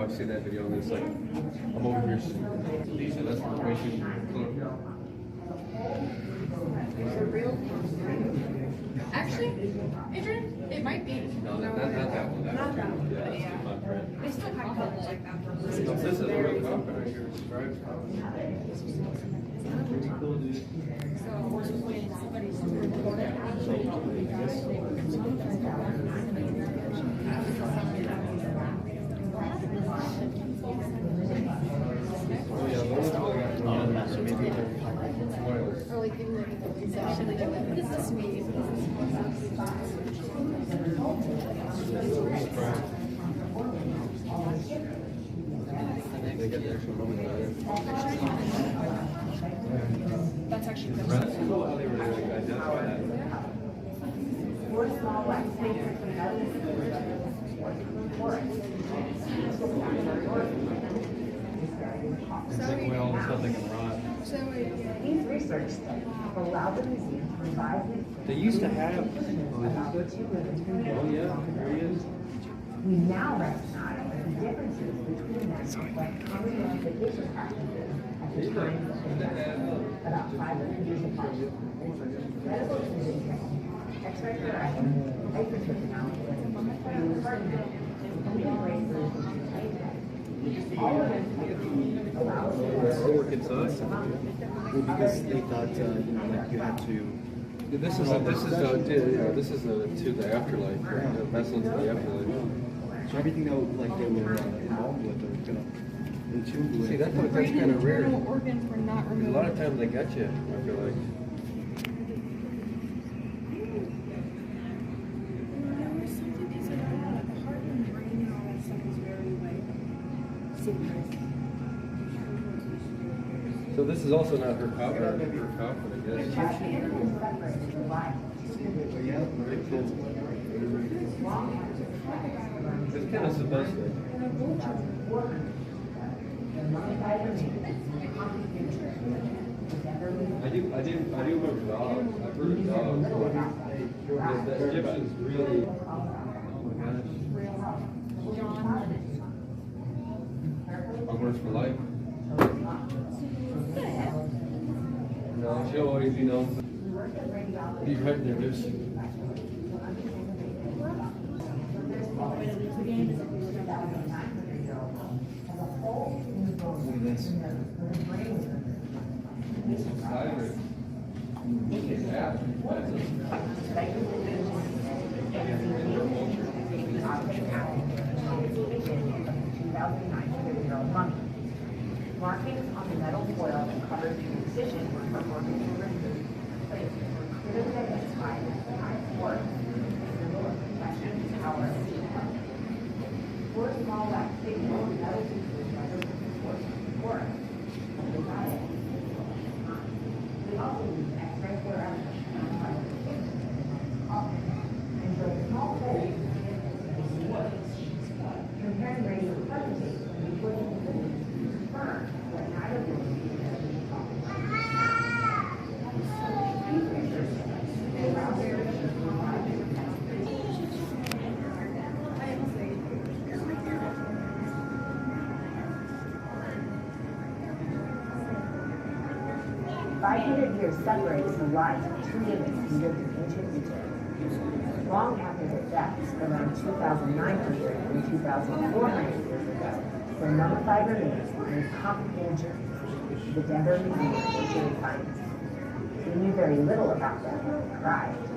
I've seen that video and it's like, I'm over here. So that's way too close. For real? Actually, Adrian, it might be. No, not that one. Not that one, Yeah, but that's yeah. my friend. They still have colors like that. Though. This is a real coffin right here. Stripes. Pretty cool, dude. So when somebody's recorded Oh yeah, those oils. or like in the section, like, what does this mean? They get the actual moment out there. That's actually That's cool how they were like identify that. It's like way all the stuff they can rot. These research studies allow the museum to provide They used to have. Oh yeah, there he is. We now recognize the differences between them when common identification practices at the time about 500 years apart. Medical imaging training, X-ray correction, hypertrophy analysis, and hardening, including breakthroughs in genetic. All of them allow us We're working science. Well, because they thought, like you had to. This is to the afterlife, the vessel to the afterlife. So everything that like they were involved with or gonna entombed with. See, that's kind of rare. Organs were not A removed. lot of times they got you. I feel like. So this is also not her coffin, I guess. Yeah, very cool. It's kind of supposed to. I do remember dogs. I've heard of dogs. The Egyptians really. Oh my gosh. Words for life. No, she'll always be known. Be right there, there's. Look at this. Markings on the metal foil that covers the incision where organs were removed and placed were clearly identified as the high force, symbol of protection, power, and strength. Four small wax signals metal pieces represent the force of the forest and the diet. We also use X-ray fluorescence to identify the position and drill small holes in the wood. Comparing radio presentation before the confirmed that neither of them years separates the lives of two women who lived in ancient Egypt. Long after their deaths, around 2,900 and 2,400 years ago, their mummified remains made complicated journeys to the Denver Museum of Ancient Science. We knew very little about them when they arrived.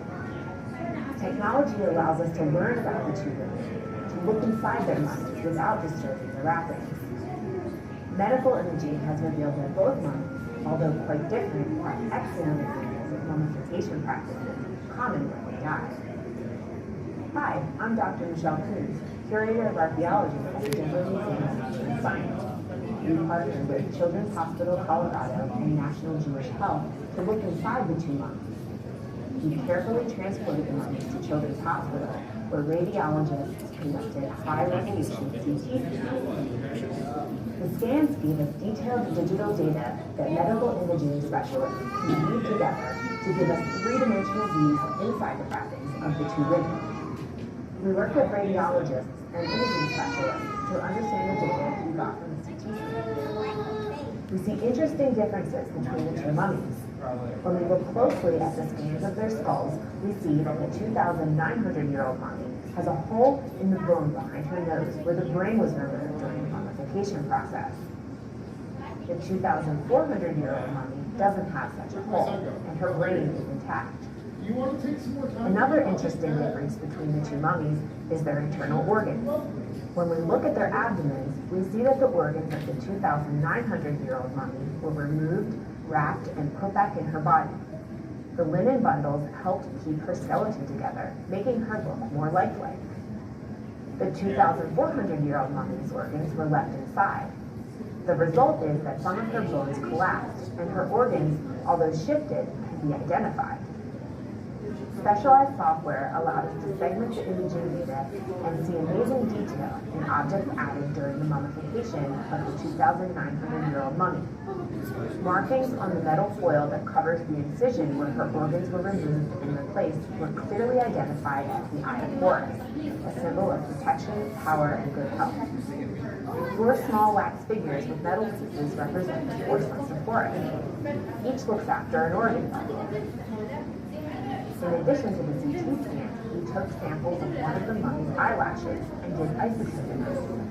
Technology allows us to learn about the two women, to look inside their minds without disturbing the wrappings. Medical imaging has revealed that both mummies, although quite different, are excellent examples of mummification practices common when they die. Hi, I'm Dr. Michelle Cruz, Curator of Archaeology at the Denver Museum of Ancient Science. We partnered with Children's Hospital Colorado and National Jewish Health to look inside the two mummies. We carefully transported the mummies to Children's Hospital, where radiologists conducted high-resolution CT scans. The scans gave us detailed digital data that medical imaging specialists can weave together to give us three-dimensional views inside the wrappings of the two women. We work with radiologists and imaging specialists to understand the data we see interesting differences between the two mummies. When we look closely at the scans of their skulls, we see that the 2,900-year-old mummy has a hole in the bone behind her nose where the brain was removed during the mummification process. The 2,400-year-old mummy doesn't have such a hole, and her brain is intact. Another interesting difference between the two mummies is their internal organs. When we look at their abdomens, we see that the organs of the 2,900-year-old mummy were removed, wrapped, and put back in her body. The linen bundles helped keep her skeleton together, making her look more lifelike. The 2,400-year-old mummy's organs were left inside. The result is that some of her bones collapsed, and her organs, although shifted, can be identified. Specialized software allowed us to segment the imaging data and see amazing detail in objects added during the mummification of the 2,900-year-old mummy. Markings on the metal foil that covers the incision where her organs were removed and replaced were clearly identified as the Eye of Horus, a symbol of protection, power, and good health. 4 small wax figures with metal pieces represent the 4 sons of Horus. Each looks after an organ bundle. In addition to the CT scan, we took samples of one of the mummy's eyelashes and did isotope analysis.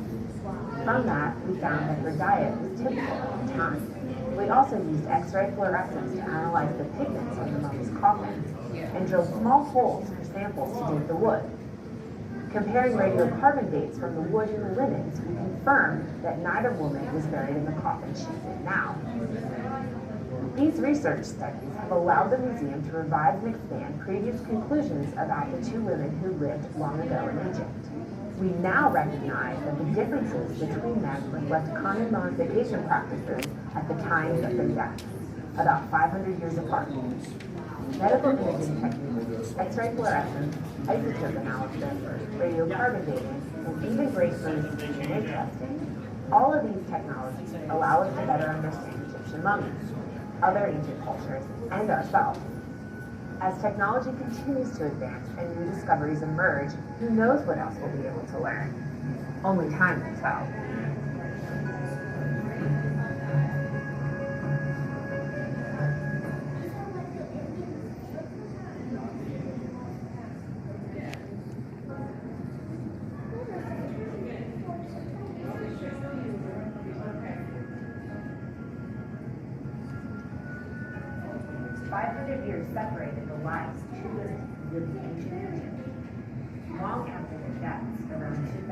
From that, we found that her diet was typical at the time. We also used X-ray fluorescence to analyze the pigments on the mummy's coffin and drilled small holes for samples to date the wood. Comparing radiocarbon dates from the wood and the linens, we confirmed that neither woman was buried in the coffin she's in now. These research studies have allowed the museum to revise and expand previous conclusions about the 2 women who lived long ago in Egypt. We now recognize that the differences between them reflect common mummification practices at the times of their deaths, about 500 years apart. Medical imaging techniques, X-ray fluorescence, isotope analysis, radiocarbon dating, and even breakthroughs in DNA testing, all of these technologies allow us to better understand Egyptian mummies, other ancient cultures, and ourselves. As technology continues to advance and new discoveries emerge, who knows what else we'll be able to learn? Only time will tell. Years separated the lives of 2 women who lived in ancient Egypt. Long after their deaths, around 2000.